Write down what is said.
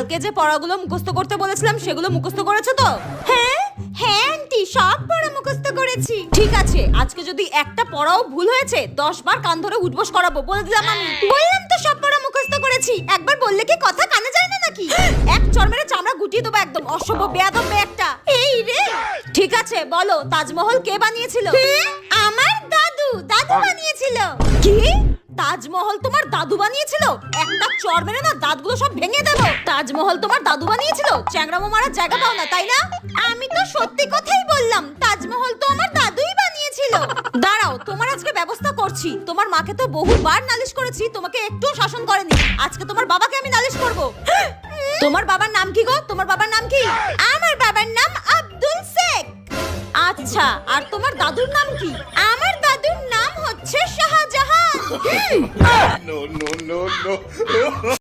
কালকে যে পড়াগুলো মুখস্থ করতে বলেছিলাম সেগুলো মুখস্থ করেছো তো? হ্যাঁ হ্যাঁ আন্টি, সব পড়া মুখস্থ করেছি। ঠিক আছে, আজকে যদি একটা পড়াও ভুল হয়েছে 10 বার কান ধরে উঠবোস করাবো, বলে দিলাম আমি। বললাম তো সব পড়া মুখস্থ করেছি, একবার বললে কি কথা কানে যায় না নাকি? এক চড় মেরে চামড়া গুটিয়ে দেবো একদম, অসভ্য বেয়াদব মেয়ে একটা। এই রে, ঠিক আছে বলো, তাজমহল কে বানিয়েছিল? আমার দাদু বানিয়েছিল। কি? তাজমহল তোমার দাদু বানিয়েছিল? একটা চড় মেরে না দাঁতগুলো সব ভেঙে দেবো। তাজমহল তোমার দাদু বানিয়েছিল? চ্যাংড়ামো মারার জায়গা পাও না তাই না? আমি তো সত্যি কথাই বললাম, তাজমহল তো আমার দাদুই বানিয়েছিল। দাঁড়াও, তোমার আজকে ব্যবস্থা করছি। তোমার মাকে তো বহুবার নালিশ করেছি, তোমাকে একটু শাসন করেনি। আজকে তোমার বাবাকে আমি নালিশ করব। তোমার বাবার নাম কি গো? তোমার বাবার নাম কি? আমার বাবার নাম আব্দুল শেখ। আচ্ছা, আর তোমার দাদুর নাম কি? আমার দাদুর নাম হচ্ছে Shahjahan. No, no, no, no.